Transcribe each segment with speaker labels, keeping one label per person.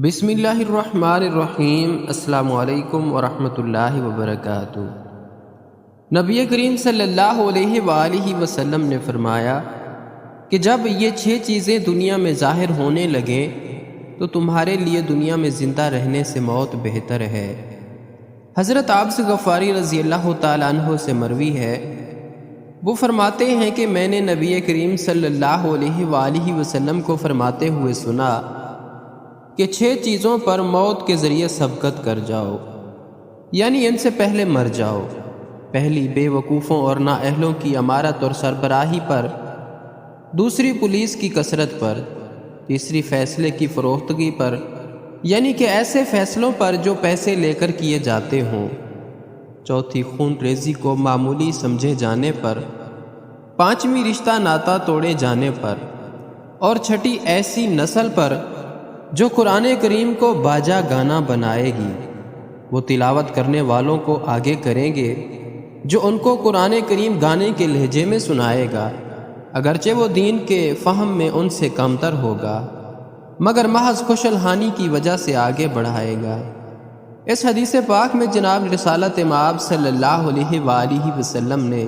Speaker 1: بسم اللہ الرحمن الرحیم۔ السلام علیکم ورحمۃ اللہ وبرکاتہ۔ نبی کریم صلی اللہ علیہ وآلہ وسلم نے فرمایا کہ جب یہ 6 چیزیں دنیا میں ظاہر ہونے لگیں تو تمہارے لیے دنیا میں زندہ رہنے سے موت بہتر ہے۔ حضرت عابس غفاری رضی اللہ تعالیٰ عنہ سے مروی ہے، وہ فرماتے ہیں کہ میں نے نبی کریم صلی اللہ علیہ وآلہ وسلم کو فرماتے ہوئے سنا کہ 6 چیزوں پر موت کے ذریعے سبقت کر جاؤ، یعنی ان سے پہلے مر جاؤ۔ پہلی، بے وقوفوں اور نااہلوں کی امارت اور سربراہی پر۔ دوسری، پولیس کی کثرت پر۔ تیسری، فیصلے کی فروختگی پر، یعنی کہ ایسے فیصلوں پر جو پیسے لے کر کیے جاتے ہوں۔ چوتھی، خون ریزی کو معمولی سمجھے جانے پر۔ پانچویں، رشتہ ناتا توڑے جانے پر۔ اور چھٹی، ایسی نسل پر جو قرآن کریم کو باجا گانا بنائے گی۔ وہ تلاوت کرنے والوں کو آگے کریں گے جو ان کو قرآن کریم گانے کے لہجے میں سنائے گا، اگرچہ وہ دین کے فہم میں ان سے کمتر ہوگا، مگر محض خوشالحانی کی وجہ سے آگے بڑھائے گا۔ اس حدیث پاک میں جناب رسالت مآب صلی اللہ علیہ وآلہ وسلم نے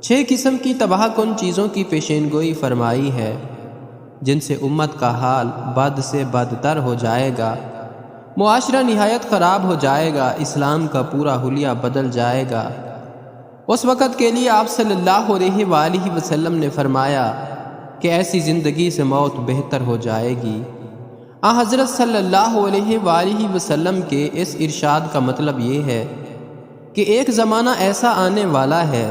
Speaker 1: 6 قسم کی تباہ کن چیزوں کی پیشین گوئی فرمائی ہے، جن سے امت کا حال بد سے بدتر ہو جائے گا، معاشرہ نہایت خراب ہو جائے گا، اسلام کا پورا حلیہ بدل جائے گا۔ اس وقت کے لیے آپ صلی اللہ علیہ وآلہ وسلم نے فرمایا کہ ایسی زندگی سے موت بہتر ہو جائے گی۔ حضرت صلی اللہ علیہ وآلہ وسلم کے اس ارشاد کا مطلب یہ ہے کہ ایک زمانہ ایسا آنے والا ہے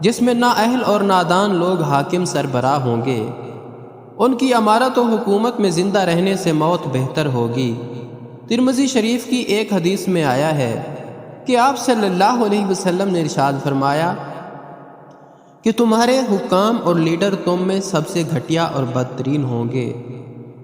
Speaker 1: جس میں نااہل اور نادان لوگ حاکم سربراہ ہوں گے، ان کی امارت و حکومت میں زندہ رہنے سے موت بہتر ہوگی۔ ترمذی شریف کی ایک حدیث میں آیا ہے کہ آپ صلی اللہ علیہ وسلم نے ارشاد فرمایا کہ تمہارے حکام اور لیڈر تم میں سب سے گھٹیا اور بدترین ہوں گے،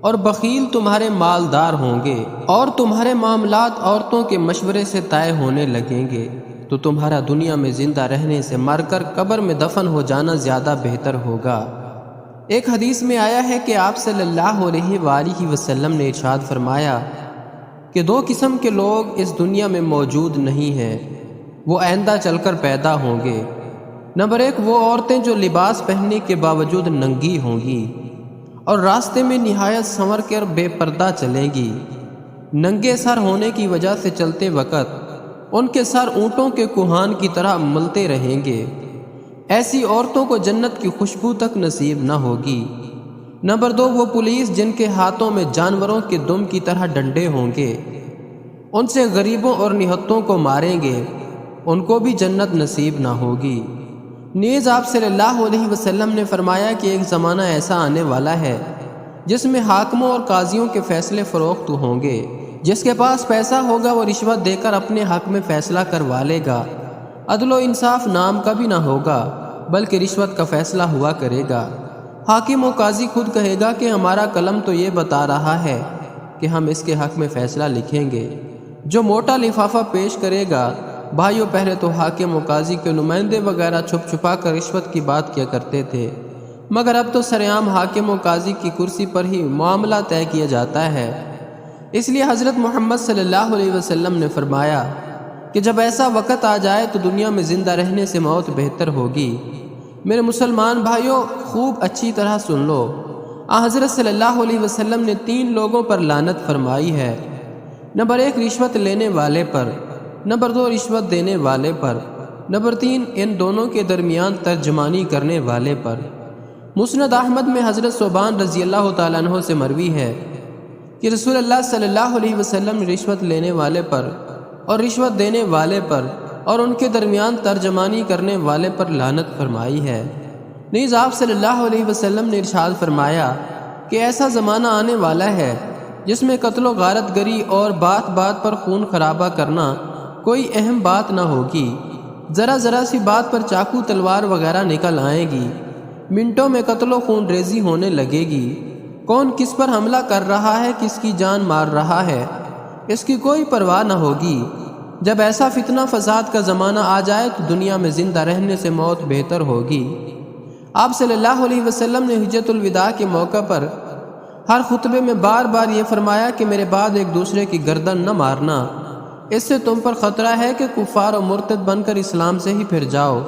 Speaker 1: اور بخیل تمہارے مالدار ہوں گے، اور تمہارے معاملات عورتوں کے مشورے سے طے ہونے لگیں گے، تو تمہارا دنیا میں زندہ رہنے سے مر کر قبر میں دفن ہو جانا زیادہ بہتر ہوگا۔ ایک حدیث میں آیا ہے کہ آپ صلی اللہ علیہ وآلہ وسلم نے ارشاد فرمایا کہ 2 قسم کے لوگ اس دنیا میں موجود نہیں ہیں، وہ آئندہ چل کر پیدا ہوں گے۔ نمبر 1، وہ عورتیں جو لباس پہننے کے باوجود ننگی ہوں گی اور راستے میں نہایت سنور کر بے پردہ چلیں گی۔ ننگے سر ہونے کی وجہ سے چلتے وقت ان کے سر اونٹوں کے کوہان کی طرح ملتے رہیں گے۔ ایسی عورتوں کو جنت کی خوشبو تک نصیب نہ ہوگی۔ نمبر 2، وہ پولیس جن کے ہاتھوں میں جانوروں کے دم کی طرح ڈنڈے ہوں گے، ان سے غریبوں اور نہتوں کو ماریں گے، ان کو بھی جنت نصیب نہ ہوگی۔ نیز آپ صلی اللہ علیہ وسلم نے فرمایا کہ ایک زمانہ ایسا آنے والا ہے جس میں حاکموں اور قاضیوں کے فیصلے فروخت ہوں گے۔ جس کے پاس پیسہ ہوگا وہ رشوت دے کر اپنے حق میں فیصلہ کروا لے گا، عدل و انصاف نام کا بھی نہ ہوگا بلکہ رشوت کا فیصلہ ہوا کرے گا۔ حاکم و قاضی خود کہے گا کہ ہمارا قلم تو یہ بتا رہا ہے کہ ہم اس کے حق میں فیصلہ لکھیں گے۔ جو موٹا لفافہ پیش کرے گا، بھائیوں پہلے تو حاکم و قاضی کے نمائندے وغیرہ چھپ چھپا کر رشوت کی بات کیا کرتے تھے، مگر اب تو سرعام حاکم و قاضی کی کرسی پر ہی معاملہ طے کیا جاتا ہے۔ اس لیے حضرت محمد صلی اللہ علیہ وسلم نے فرمایا کہ جب ایسا وقت آ جائے تو دنیا میں زندہ رہنے سے موت بہتر ہوگی۔ میرے مسلمان بھائیوں، خوب اچھی طرح سن لو، حضرت صلی اللہ علیہ وسلم نے 3 لوگوں پر لعنت فرمائی ہے۔ نمبر 1، رشوت لینے والے پر۔ نمبر 2، رشوت دینے والے پر۔ نمبر 3، ان دونوں کے درمیان ترجمانی کرنے والے پر۔ مسند احمد میں حضرت ثوبان رضی اللہ تعالیٰ عنہ سے مروی ہے کہ رسول اللہ صلی اللہ علیہ وسلم نے رشوت لینے والے پر اور رشوت دینے والے پر اور ان کے درمیان ترجمانی کرنے والے پر لعنت فرمائی ہے۔ نیز آپ صلی اللہ علیہ وسلم نے ارشاد فرمایا کہ ایسا زمانہ آنے والا ہے جس میں قتل و غارت گری اور بات بات پر خون خرابہ کرنا کوئی اہم بات نہ ہوگی۔ ذرا ذرا سی بات پر چاقو تلوار وغیرہ نکل آئیں گی، منٹوں میں قتل و خون ریزی ہونے لگے گی۔ کون کس پر حملہ کر رہا ہے، کس کی جان مار رہا ہے، اس کی کوئی پرواہ نہ ہوگی۔ جب ایسا فتنہ فساد کا زمانہ آ جائے تو دنیا میں زندہ رہنے سے موت بہتر ہوگی۔ آپ صلی اللہ علیہ وسلم نے حجۃ الوداع کے موقع پر ہر خطبے میں بار بار یہ فرمایا کہ میرے بعد ایک دوسرے کی گردن نہ مارنا، اس سے تم پر خطرہ ہے کہ کفار و مرتد بن کر اسلام سے ہی پھر جاؤ۔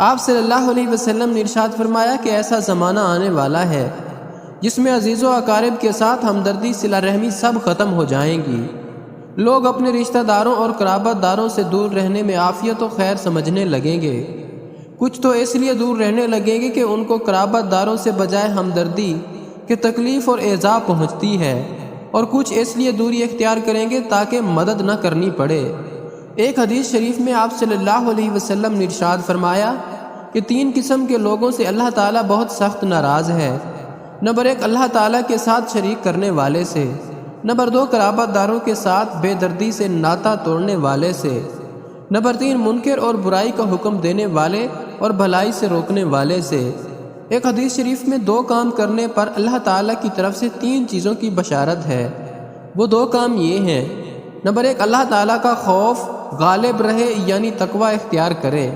Speaker 1: آپ صلی اللہ علیہ وسلم نے ارشاد فرمایا کہ ایسا زمانہ آنے والا ہے جس میں عزیز و اقارب کے ساتھ ہمدردی صلہ رحمی سب ختم ہو جائیں گی۔ لوگ اپنے رشتہ داروں اور قرابت داروں سے دور رہنے میں عافیت و خیر سمجھنے لگیں گے۔ کچھ تو اس لیے دور رہنے لگیں گے کہ ان کو قرابت داروں سے بجائے ہمدردی کہ تکلیف اور ایذا پہنچتی ہے، اور کچھ اس لیے دوری اختیار کریں گے تاکہ مدد نہ کرنی پڑے۔ ایک حدیث شریف میں آپ صلی اللہ علیہ وسلم نے ارشاد فرمایا کہ 3 قسم کے لوگوں سے اللہ تعالیٰ بہت سخت ناراض ہے۔ نمبر 1 اللہ تعالیٰ کے ساتھ شریک کرنے والے سے، نمبر 2 قرابت داروں کے ساتھ بے دردی سے ناطہ توڑنے والے سے، نمبر 3 منکر اور برائی کا حکم دینے والے اور بھلائی سے روکنے والے سے۔ ایک حدیث شریف میں 2 کام کرنے پر اللہ تعالیٰ کی طرف سے 3 چیزوں کی بشارت ہے۔ وہ 2 کام یہ ہیں، نمبر 1 اللہ تعالیٰ کا خوف غالب رہے یعنی تقوی اختیار کرے،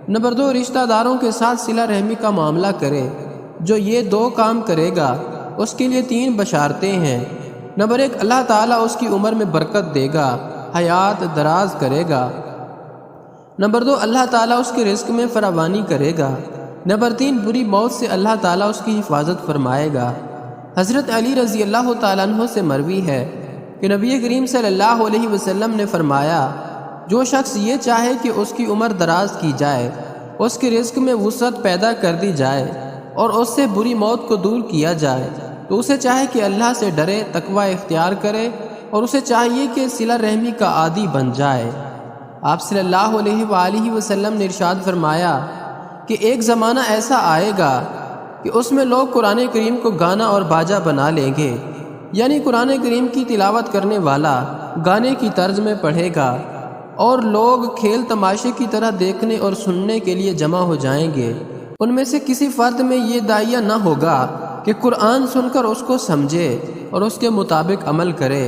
Speaker 1: نمبر 2 رشتہ داروں کے ساتھ صلہ رحمی کا معاملہ کرے۔ جو یہ 2 کام کرے گا اس کے لیے 3 بشارتیں ہیں۔ نمبر 1 اللہ تعالیٰ اس کی عمر میں برکت دے گا، حیات دراز کرے گا۔ نمبر 2 اللہ تعالیٰ اس کے رزق میں فراوانی کرے گا۔ نمبر 3 بری موت سے اللہ تعالیٰ اس کی حفاظت فرمائے گا۔ حضرت علی رضی اللہ تعالیٰ عنہ سے مروی ہے کہ نبی کریم صلی اللہ علیہ وسلم نے فرمایا، جو شخص یہ چاہے کہ اس کی عمر دراز کی جائے، اس کے رزق میں وسعت پیدا کر دی جائے اور اس سے بری موت کو دور کیا جائے، تو اسے چاہے کہ اللہ سے ڈرے، تقوی اختیار کرے، اور اسے چاہیے کہ صلہ رحمی کا عادی بن جائے۔ آپ صلی اللہ علیہ وآلہ وسلم نے ارشاد فرمایا کہ ایک زمانہ ایسا آئے گا کہ اس میں لوگ قرآن کریم کو گانا اور باجا بنا لیں گے، یعنی قرآن کریم کی تلاوت کرنے والا گانے کی طرز میں پڑھے گا اور لوگ کھیل تماشے کی طرح دیکھنے اور سننے کے لیے جمع ہو جائیں گے۔ ان میں سے کسی فرد میں یہ داعیہ نہ ہوگا کہ قرآن سن کر اس کو سمجھے اور اس کے مطابق عمل کرے۔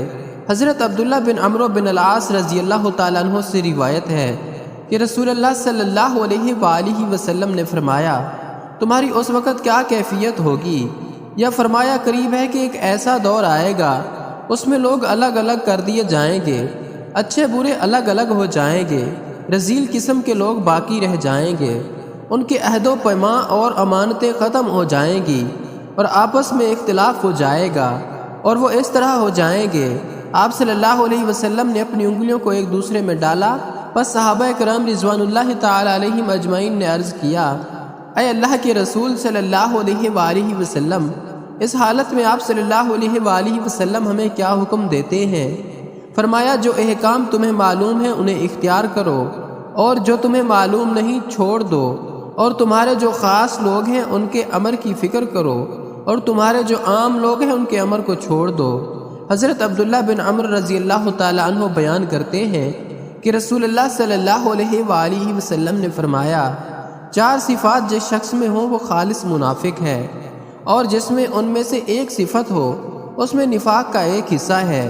Speaker 1: حضرت عبداللہ بن عمرو بن العاص رضی اللہ تعالیٰ عنہ سے روایت ہے کہ رسول اللہ صلی اللہ علیہ وآلہ وسلم نے فرمایا، تمہاری اس وقت کیا کیفیت ہوگی؟ یا فرمایا قریب ہے کہ ایک ایسا دور آئے گا اس میں لوگ الگ الگ کر دیے جائیں گے، اچھے برے الگ الگ ہو جائیں گے، رذیل قسم کے لوگ باقی رہ جائیں گے، ان کے عہد و پیمان اور امانتیں ختم ہو جائیں گی اور آپس میں اختلاف ہو جائے گا، اور وہ اس طرح ہو جائیں گے۔ آپ صلی اللہ علیہ وسلم نے اپنی انگلیوں کو ایک دوسرے میں ڈالا، پس صحابہ کرام رضوان اللہ تعالی علیہم اجمعین نے عرض کیا، اے اللہ کے رسول صلی اللہ علیہ وآلہ وسلم، اس حالت میں آپ صلی اللہ علیہ وآلہ وسلم ہمیں کیا حکم دیتے ہیں؟ فرمایا، جو احکام تمہیں معلوم ہیں انہیں اختیار کرو، اور جو تمہیں معلوم نہیں چھوڑ دو، اور تمہارے جو خاص لوگ ہیں ان کے امر کی فکر کرو، اور تمہارے جو عام لوگ ہیں ان کے امر کو چھوڑ دو۔ حضرت عبداللہ بن عمر رضی اللہ تعالی عنہ بیان کرتے ہیں کہ رسول اللہ صلی اللہ علیہ وآلہ وسلم نے فرمایا، 4 صفات جس شخص میں ہوں وہ خالص منافق ہے، اور جس میں ان میں سے ایک صفت ہو اس میں نفاق کا ایک حصہ ہے،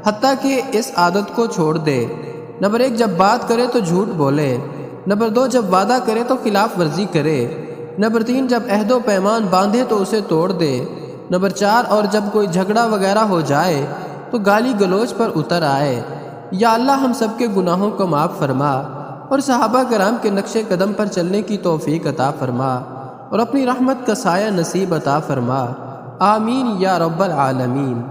Speaker 1: حتیٰ کہ اس عادت کو چھوڑ دے۔ نمبر 1 جب بات کرے تو جھوٹ بولے، نمبر 2 جب وعدہ کرے تو خلاف ورزی کرے، نمبر 3 جب عہد و پیمان باندھے تو اسے توڑ دے، نمبر 4 اور جب کوئی جھگڑا وغیرہ ہو جائے تو گالی گلوچ پر اتر آئے۔ یا اللہ ہم سب کے گناہوں کو معاف فرما اور صحابہ کرام کے نقش قدم پر چلنے کی توفیق عطا فرما اور اپنی رحمت کا سایہ نصیب عطا فرما، آمین یا رب العالمین۔